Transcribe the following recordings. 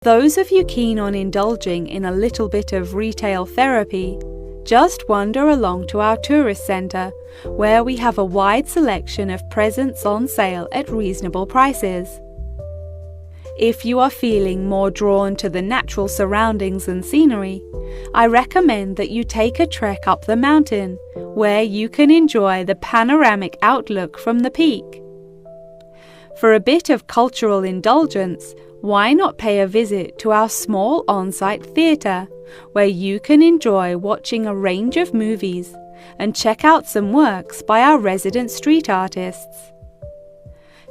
Those of you keen on indulging in a little bit of retail therapy, just wander along to our tourist centre, where we have a wide selection of presents on sale at reasonable prices. If you are feeling more drawn to the natural surroundings and scenery, I recommend that you take a trek up the mountain, where you can enjoy the panoramic outlook from the peak. For a bit of cultural indulgence, why not pay a visit to our small on-site theatre, where you can enjoy watching a range of movies and check out some works by our resident street artists.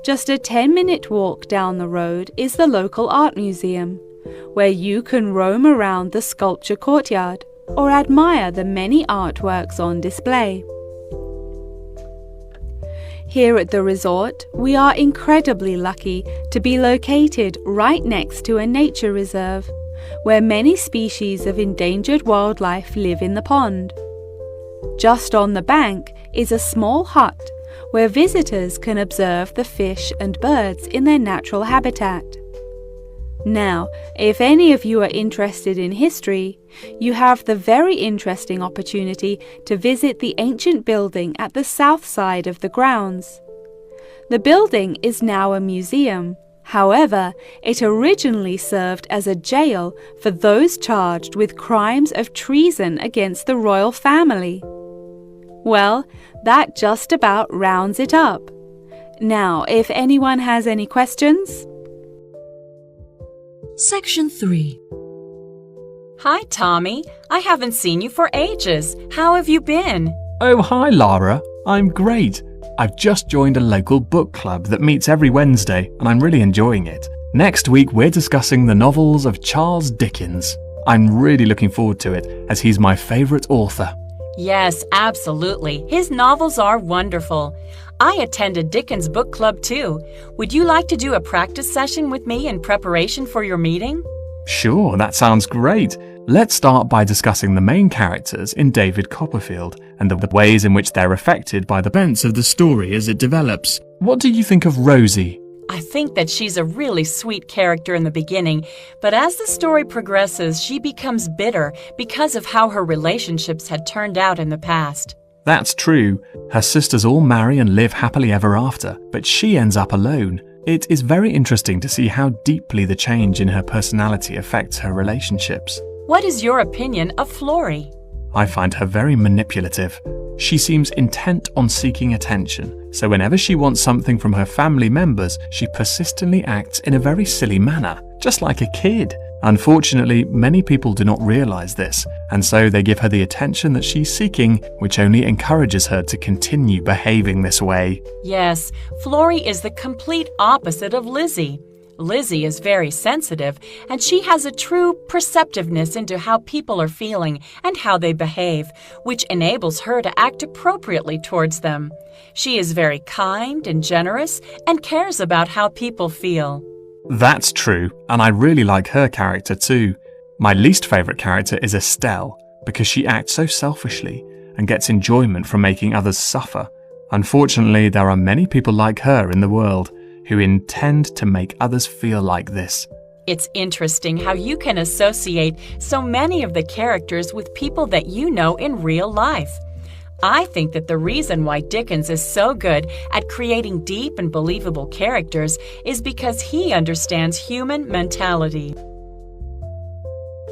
Just a 10-minute walk down the road is the local art museum, where you can roam around the sculpture courtyard or admire the many artworks on display. Here at the resort, we are incredibly lucky to be located right next to a nature reserve, where many species of endangered wildlife live in the pond. Just on the bank is a small hut where visitors can observe the fish and birds in their natural habitat. Now, if any of you are interested in history, you have the very interesting opportunity to visit the ancient building at the south side of the grounds. The building is now a museum. However, it originally served as a jail for those charged with crimes of treason against the royal family. Well, that just about rounds it up. Now, if anyone has any questions. Section 3. Hi, Tommy. I haven't seen you for ages. How have you been? Oh, hi, Lara. I'm great. I've just joined a local book club that meets every Wednesday, and I'm really enjoying it. Next week, we're discussing the novels of Charles Dickens. I'm really looking forward to it, as he's my favourite author. Yes, absolutely. His novels are wonderful. I attended Dickens Book Club too. Would you like to do a practice session with me in preparation for your meeting? Sure, that sounds great. Let's start by discussing the main characters in David Copperfield and the ways in which they're affected by the events of the story as it develops. What do you think of Rosie? I think that she's a really sweet character in the beginning, but as the story progresses, she becomes bitter because of how her relationships had turned out in the past. That's true. Her sisters all marry and live happily ever after, but she ends up alone. It is very interesting to see how deeply the change in her personality affects her relationships. What is your opinion of Florrie? I find her very manipulative. She seems intent on seeking attention, so whenever she wants something from her family members, she persistently acts in a very silly manner, just like a kid. Unfortunately, many people do not realise this, and so they give her the attention that she's seeking, which only encourages her to continue behaving this way. Yes, Florrie is the complete opposite of Lizzie. Lizzie is very sensitive, and she has a true perceptiveness into how people are feeling and how they behave, which enables her to act appropriately towards them. She is very kind and generous and cares about how people feel. That's true, and I really like her character too. My least favourite character is Estelle, because she acts so selfishly and gets enjoyment from making others suffer. Unfortunately, there are many people like her in the world who intend to make others feel like this. It's interesting how you can associate so many of the characters with people that you know in real life. I think that the reason why Dickens is so good at creating deep and believable characters is because he understands human mentality.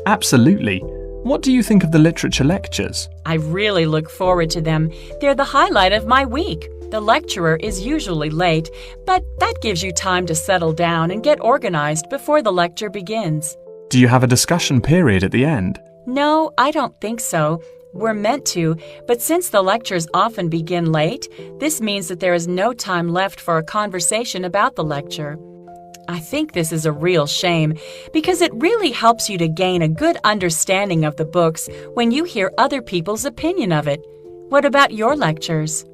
Absolutely. What do you think of the literature lectures? I really look forward to them. They're the highlight of my week. The lecturer is usually late, but that gives you time to settle down and get organized before the lecture begins. Do you have a discussion period at the end? No, I don't think so. We're meant to, but since the lectures often begin late, this means that there is no time left for a conversation about the lecture. I think this is a real shame because it really helps you to gain a good understanding of the books when you hear other people's opinion of it. What about your lectures?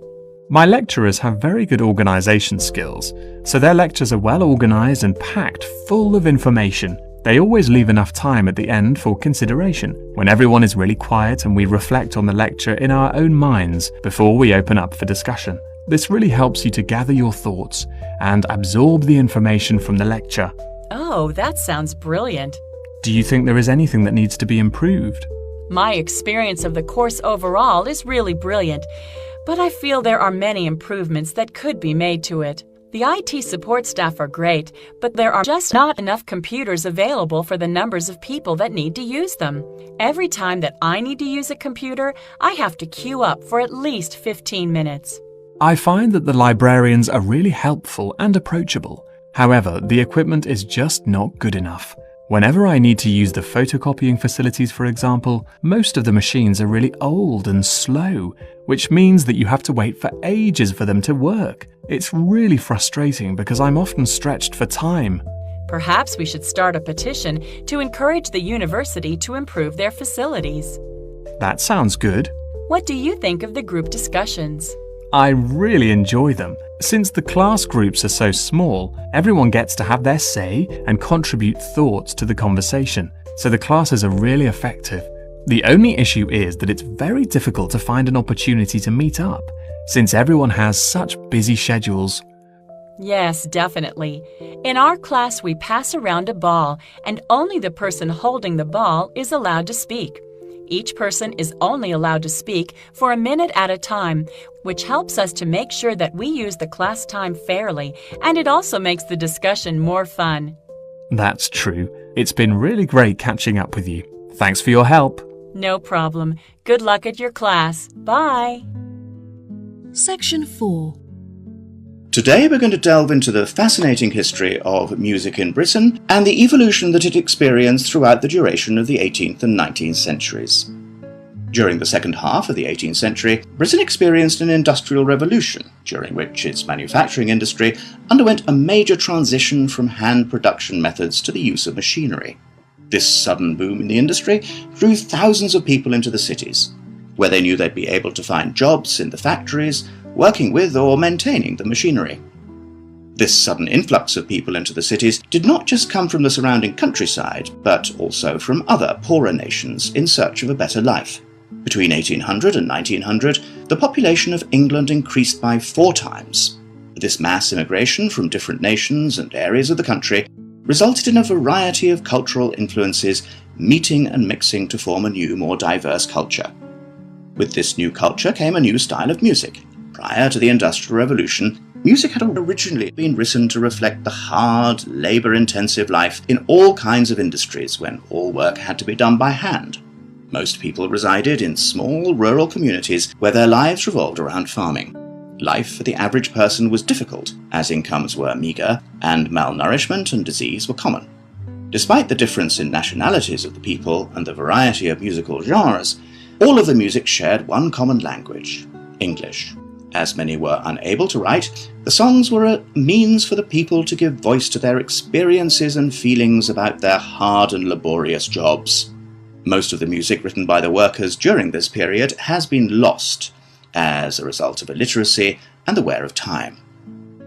My lecturers have very good organisation skills, so their lectures are well organised and packed full of information. They always leave enough time at the end for consideration, when everyone is really quiet and we reflect on the lecture in our own minds before we open up for discussion. This really helps you to gather your thoughts and absorb the information from the lecture. Oh, that sounds brilliant. Do you think there is anything that needs to be improved? My experience of the course overall is really brilliant, but I feel there are many improvements that could be made to it. The IT support staff are great, but there are just not enough computers available for the numbers of people that need to use them. Every time that I need to use a computer, I have to queue up for at least 15 minutes. I find that the librarians are really helpful and approachable. However, the equipment is just not good enough. Whenever I need to use the photocopying facilities, for example, most of the machines are really old and slow, which means that you have to wait for ages for them to work. It's really frustrating because I'm often stretched for time. Perhaps we should start a petition to encourage the university to improve their facilities. That sounds good. What do you think of the group discussions? I really enjoy them. Since the class groups are so small, everyone gets to have their say and contribute thoughts to the conversation, so the classes are really effective. The only issue is that it's very difficult to find an opportunity to meet up, since everyone has such busy schedules. Yes, definitely. In our class, we pass around a ball, and only the person holding the ball is allowed to speak. Each person is only allowed to speak for a minute at a time, which helps us to make sure that we use the class time fairly, and it also makes the discussion more fun. That's true. It's been really great catching up with you. Thanks for your help. No problem. Good luck at your class. Bye. Section 4. Today we're going to delve into the fascinating history of music in Britain and the evolution that it experienced throughout the duration of the 18th and 19th centuries. During the second half of the 18th century, Britain experienced an industrial revolution, during which its manufacturing industry underwent a major transition from hand production methods to the use of machinery. This sudden boom in the industry drew thousands of people into the cities, where they knew they'd be able to find jobs in the factories, working with or maintaining the machinery. This sudden influx of people into the cities did not just come from the surrounding countryside, but also from other poorer nations in search of a better life. Between 1800 and 1900, the population of England increased by 4 times. This mass immigration from different nations and areas of the country resulted in a variety of cultural influences meeting and mixing to form a new, more diverse culture. With this new culture came a new style of music. Prior to the Industrial Revolution, music had originally been written to reflect the hard, labour-intensive life in all kinds of industries when all work had to be done by hand. Most people resided in small rural communities where their lives revolved around farming. Life for the average person was difficult, as incomes were meagre and malnourishment and disease were common. Despite the difference in nationalities of the people and the variety of musical genres, all of the music shared one common language: English. As many were unable to write, the songs were a means for the people to give voice to their experiences and feelings about their hard and laborious jobs. Most of the music written by the workers during this period has been lost as a result of illiteracy and the wear of time.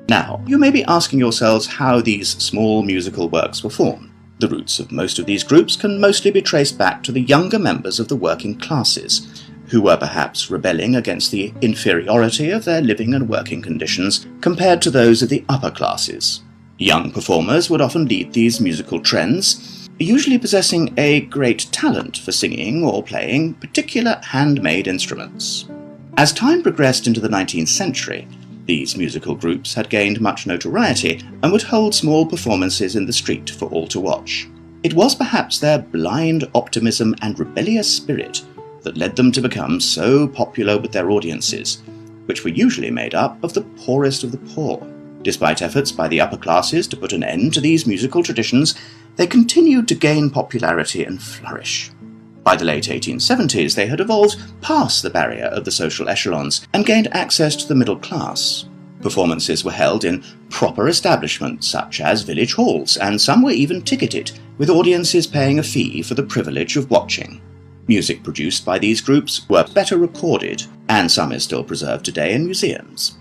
Now, you may be asking yourselves how these small musical works were formed. The roots of most of these groups can mostly be traced back to the younger members of the working classes, who were perhaps rebelling against the inferiority of their living and working conditions compared to those of the upper classes. Young performers would often lead these musical trends, usually possessing a great talent for singing or playing particular handmade instruments. As time progressed into the 19th century, these musical groups had gained much notoriety and would hold small performances in the street for all to watch. It was perhaps their blind optimism and rebellious spirit that led them to become so popular with their audiences, which were usually made up of the poorest of the poor. Despite efforts by the upper classes to put an end to these musical traditions, they continued to gain popularity and flourish. By the late 1870s, they had evolved past the barrier of the social echelons and gained access to the middle class. Performances were held in proper establishments such as village halls, and some were even ticketed, with audiences paying a fee for the privilege of watching. Music produced by these groups were better recorded, and some is still preserved today in museums.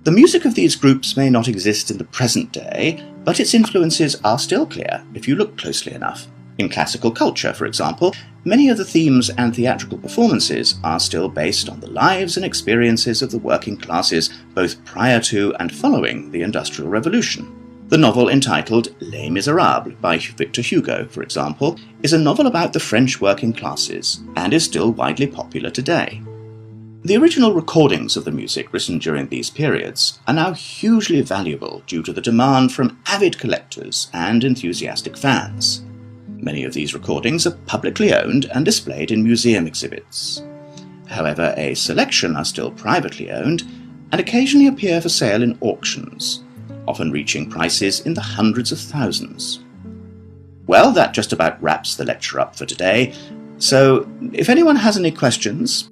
The music of these groups may not exist in the present day, but its influences are still clear if you look closely enough. In classical culture, for example, many of the themes and theatrical performances are still based on the lives and experiences of the working classes both prior to and following the Industrial Revolution. The novel entitled Les Miserables by Victor Hugo, for example, is a novel about the French working classes and is still widely popular today. The original recordings of the music written during these periods are now hugely valuable due to the demand from avid collectors and enthusiastic fans. Many of these recordings are publicly owned and displayed in museum exhibits. However, a selection are still privately owned and occasionally appear for sale in auctions, often reaching prices in the hundreds of thousands. Well, that just about wraps the lecture up for today, so if anyone has any questions,